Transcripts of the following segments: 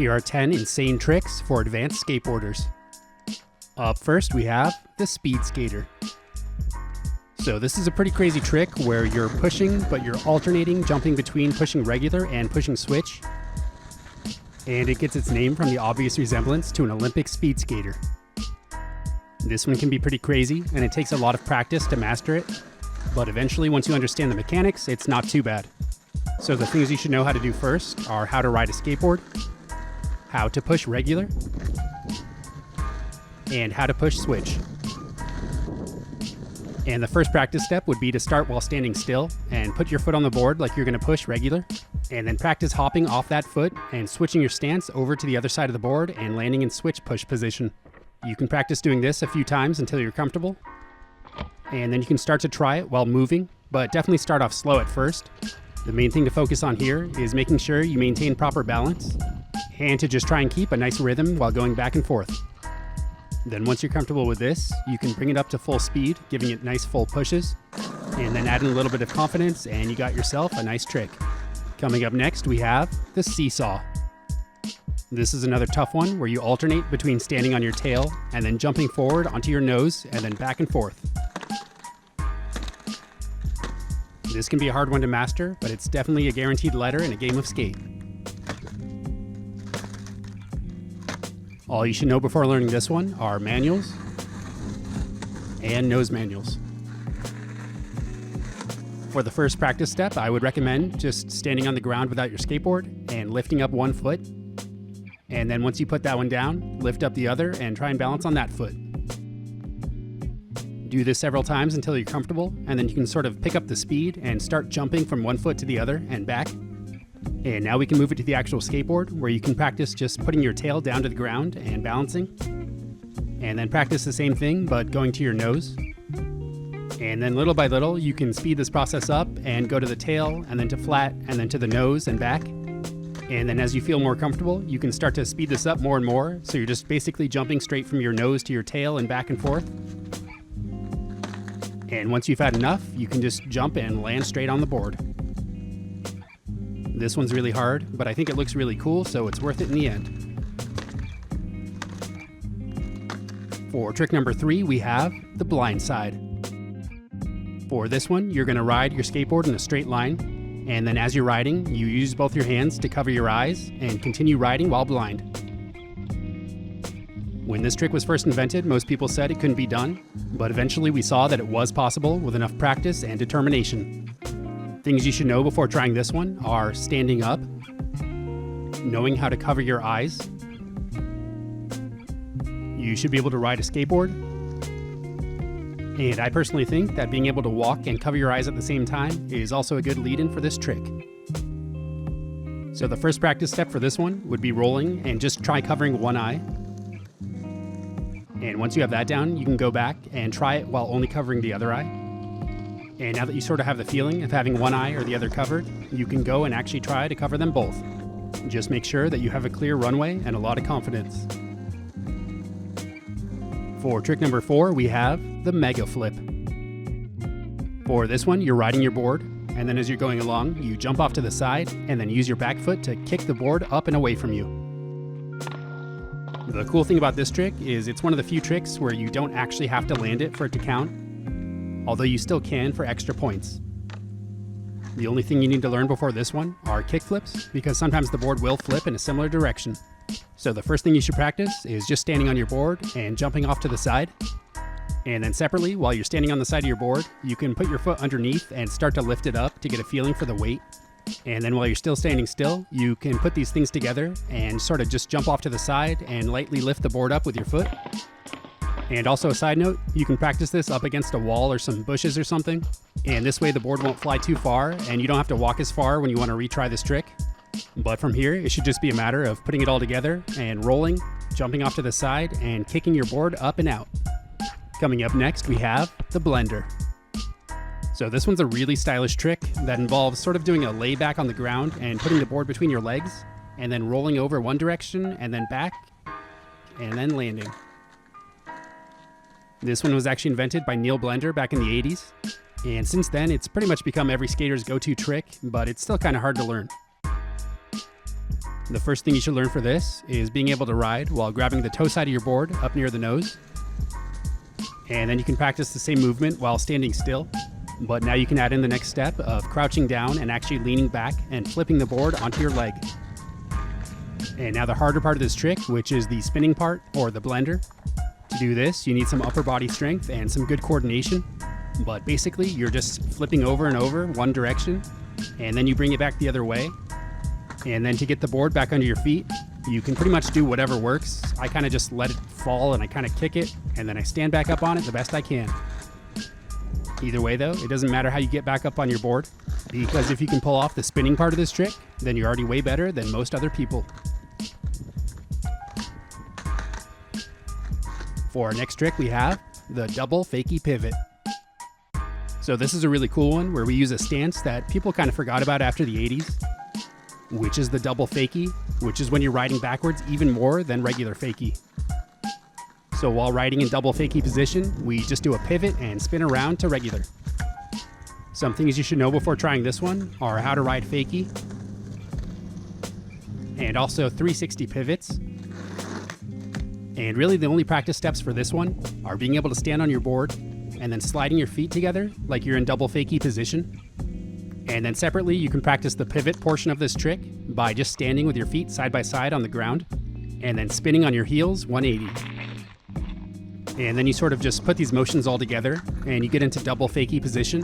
Here are 10 insane tricks for advanced skateboarders. Up first we have the speed skater. So this is a pretty crazy trick where you're pushing, but you're alternating, jumping between pushing regular and pushing switch. And it gets its name from the obvious resemblance to an Olympic speed skater. This one can be pretty crazy, and it takes a lot of practice to master it. But eventually, once you understand the mechanics, it's not too bad. So the things you should know how to do first are how to ride a skateboard, how to push regular, and how to push switch. And the first practice step would be to start while standing still and put your foot on the board like you're going to push regular, and then practice hopping off that foot and switching your stance over to the other side of the board and landing in switch push position. You can practice doing this a few times until you're comfortable, and then you can start to try it while moving, but definitely start off slow at first. The main thing to focus on here is making sure you maintain proper balance and to just try and keep a nice rhythm while going back and forth. Then once you're comfortable with this, you can bring it up to full speed, giving it nice full pushes, and then add in a little bit of confidence, and you got yourself a nice trick. Coming up next, we have the seesaw. This is another tough one where you alternate between standing on your tail and then jumping forward onto your nose and then back and forth. This can be a hard one to master, but it's definitely a guaranteed letter in a game of skate. All you should know before learning this one are manuals and nose manuals. For the first practice step, I would recommend just standing on the ground without your skateboard and lifting up one foot. And then once you put that one down, lift up the other and try and balance on that foot. Do this several times until you're comfortable, and then you can sort of pick up the speed and start jumping from one foot to the other and back. And now we can move it to the actual skateboard, where you can practice just putting your tail down to the ground and balancing. And then practice the same thing, but going to your nose. And then little by little, you can speed this process up and go to the tail, and then to flat, and then to the nose and back. And then as you feel more comfortable, you can start to speed this up more and more. So you're just basically jumping straight from your nose to your tail and back and forth. And once you've had enough, you can just jump and land straight on the board. This one's really hard, but I think it looks really cool, so it's worth it in the end. For trick number 3, we have the blindside. For this one, you're going to ride your skateboard in a straight line, and then as you're riding, you use both your hands to cover your eyes and continue riding while blind. When this trick was first invented, most people said it couldn't be done, but eventually we saw that it was possible with enough practice and determination. Things you should know before trying this one are standing up, knowing how to cover your eyes. You should be able to ride a skateboard. And I personally think that being able to walk and cover your eyes at the same time is also a good lead-in for this trick. So the first practice step for this one would be rolling and just try covering one eye. And once you have that down, you can go back and try it while only covering the other eye. And now that you sort of have the feeling of having one eye or the other covered, you can go and actually try to cover them both. Just make sure that you have a clear runway and a lot of confidence. For trick number 4, we have the mega flip. For this one, you're riding your board, and then as you're going along, you jump off to the side and then use your back foot to kick the board up and away from you. The cool thing about this trick is it's one of the few tricks where you don't actually have to land it for it to count, although you still can for extra points. The only thing you need to learn before this one are kickflips, because sometimes the board will flip in a similar direction. So the first thing you should practice is just standing on your board and jumping off to the side. And then separately, while you're standing on the side of your board, you can put your foot underneath and start to lift it up to get a feeling for the weight. And then while you're still standing still, you can put these things together and sort of just jump off to the side and lightly lift the board up with your foot. And also a side note, you can practice this up against a wall or some bushes or something. And this way the board won't fly too far and you don't have to walk as far when you want to retry this trick. But from here, it should just be a matter of putting it all together and rolling, jumping off to the side, and kicking your board up and out. Coming up next, we have the blender. So this one's a really stylish trick that involves sort of doing a layback on the ground and putting the board between your legs, and then rolling over one direction and then back, and then landing. This one was actually invented by Neil Blender back in the 80s, and since then it's pretty much become every skater's go-to trick, but it's still kind of hard to learn. The first thing you should learn for this is being able to ride while grabbing the toe side of your board up near the nose. And then you can practice the same movement while standing still, but now you can add in the next step of crouching down and actually leaning back and flipping the board onto your leg. And now the harder part of this trick, which is the spinning part or the blender. To do this, you need some upper body strength and some good coordination, but basically you're just flipping over and over one direction, and then you bring it back the other way. And then to get the board back under your feet, you can pretty much do whatever works. I kind of just let it fall and I kind of kick it, and then I stand back up on it the best I can. Either way though, it doesn't matter how you get back up on your board, because if you can pull off the spinning part of this trick, then you're already way better than most other people. For our next trick, we have the double fakie pivot. So this is a really cool one where we use a stance that people kind of forgot about after the 80s, which is the double fakie, which is when you're riding backwards even more than regular fakie. So while riding in double fakie position, we just do a pivot and spin around to regular. Some things you should know before trying this one are how to ride fakie, and also 360 pivots. And really the only practice steps for this one are being able to stand on your board and then sliding your feet together like you're in double fakie position. And then separately, you can practice the pivot portion of this trick by just standing with your feet side by side on the ground and then spinning on your heels 180. And then you sort of just put these motions all together and you get into double fakie position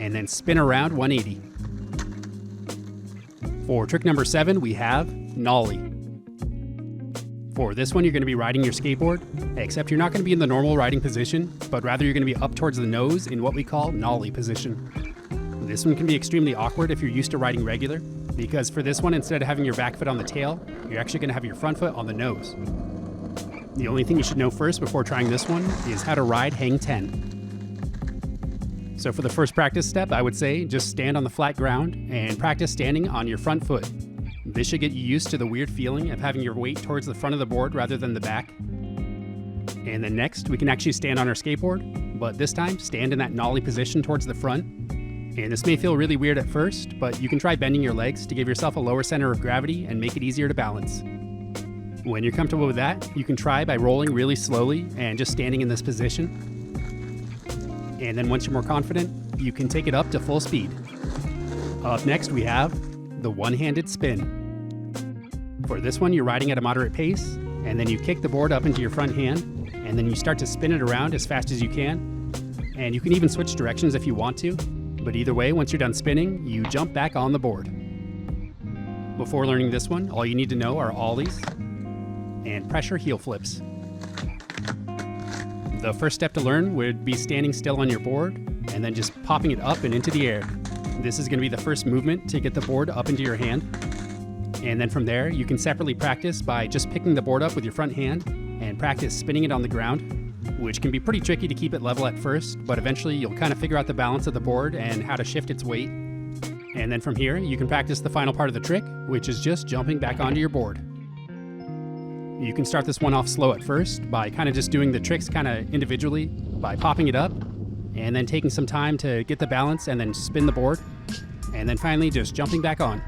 and then spin around 180. For trick number 7, we have Nollie. For this one, you're going to be riding your skateboard, except you're not going to be in the normal riding position, but rather you're going to be up towards the nose in what we call Nollie position. This one can be extremely awkward if you're used to riding regular, because for this one, instead of having your back foot on the tail, you're actually going to have your front foot on the nose. The only thing you should know first before trying this one is how to ride hang 10. So for the first practice step, I would say just stand on the flat ground and practice standing on your front foot. This should get you used to the weird feeling of having your weight towards the front of the board rather than the back. And then next, we can actually stand on our skateboard, but this time stand in that nollie position towards the front. And this may feel really weird at first, but you can try bending your legs to give yourself a lower center of gravity and make it easier to balance. When you're comfortable with that, you can try by rolling really slowly and just standing in this position. And then once you're more confident, you can take it up to full speed. Up next, we have the one-handed spin. For this one, you're riding at a moderate pace, and then you kick the board up into your front hand, and then you start to spin it around as fast as you can. And you can even switch directions if you want to, but either way, once you're done spinning, you jump back on the board. Before learning this one, all you need to know are ollies and pressure heel flips. The first step to learn would be standing still on your board, and then just popping it up and into the air. This is going to be the first movement to get the board up into your hand. And then from there, you can separately practice by just picking the board up with your front hand and practice spinning it on the ground, which can be pretty tricky to keep it level at first, but eventually you'll kind of figure out the balance of the board and how to shift its weight. And then from here, you can practice the final part of the trick, which is just jumping back onto your board. You can start this one off slow at first by kind of just doing the tricks kind of individually by popping it up and then taking some time to get the balance and then spin the board, and then finally just jumping back on.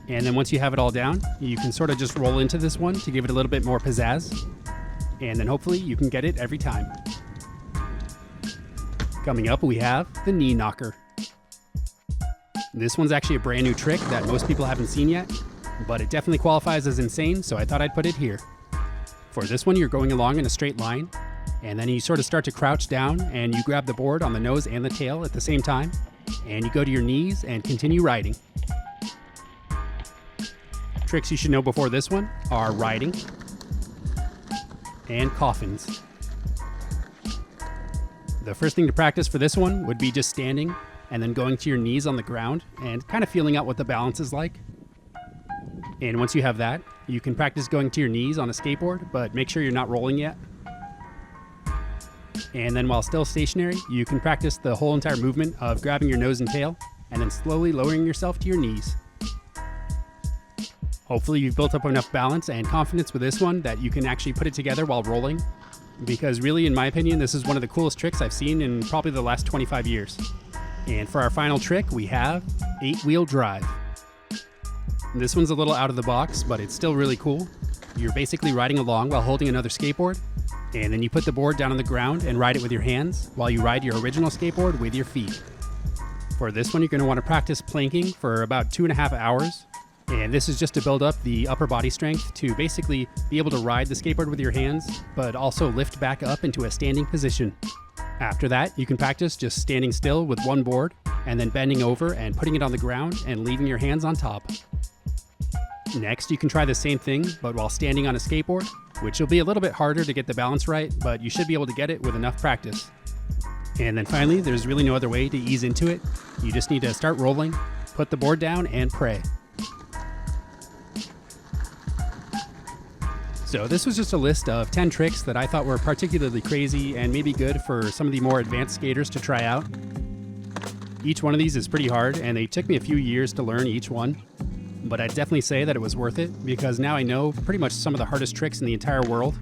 And then once you have it all down, you can sort of just roll into this one to give it a little bit more pizzazz, and then hopefully you can get it every time. Coming up, we have the knee knocker. This one's actually a brand new trick that most people haven't seen yet, but it definitely qualifies as insane, so I thought I'd put it here. For this one, you're going along in a straight line, and then you sort of start to crouch down and you grab the board on the nose and the tail at the same time, and you go to your knees and continue riding. Tricks you should know before this one are riding and coffins. The first thing to practice for this one would be just standing and then going to your knees on the ground and kind of feeling out what the balance is like. And once you have that, you can practice going to your knees on a skateboard, but make sure you're not rolling yet. And then while still stationary, you can practice the whole entire movement of grabbing your nose and tail and then slowly lowering yourself to your knees. Hopefully you've built up enough balance and confidence with this one that you can actually put it together while rolling, because really, in my opinion, this is one of the coolest tricks I've seen in probably the last 25 years. And for our final trick, we have 8-wheel drive. This one's a little out of the box, but it's still really cool. You're basically riding along while holding another skateboard, and then you put the board down on the ground and ride it with your hands while you ride your original skateboard with your feet. For this one, you're going to want to practice planking for about 2.5 hours. And this is just to build up the upper body strength to basically be able to ride the skateboard with your hands, but also lift back up into a standing position. After that, you can practice just standing still with one board and then bending over and putting it on the ground and leaving your hands on top. Next, you can try the same thing, but while standing on a skateboard, which will be a little bit harder to get the balance right, but you should be able to get it with enough practice. And then finally, there's really no other way to ease into it. You just need to start rolling, put the board down, and pray. So this was just a list of 10 tricks that I thought were particularly crazy and maybe good for some of the more advanced skaters to try out. Each one of these is pretty hard, and they took me a few years to learn each one. But I'd definitely say that it was worth it, because now I know pretty much some of the hardest tricks in the entire world.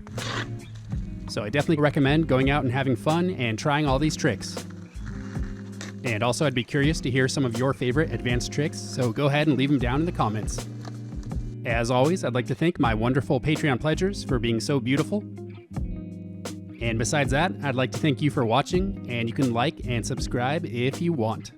So I definitely recommend going out and having fun and trying all these tricks. And also I'd be curious to hear some of your favorite advanced tricks, so go ahead and leave them down in the comments. As always, I'd like to thank my wonderful Patreon pledgers for being so beautiful. And besides that, I'd like to thank you for watching, and you can like and subscribe if you want.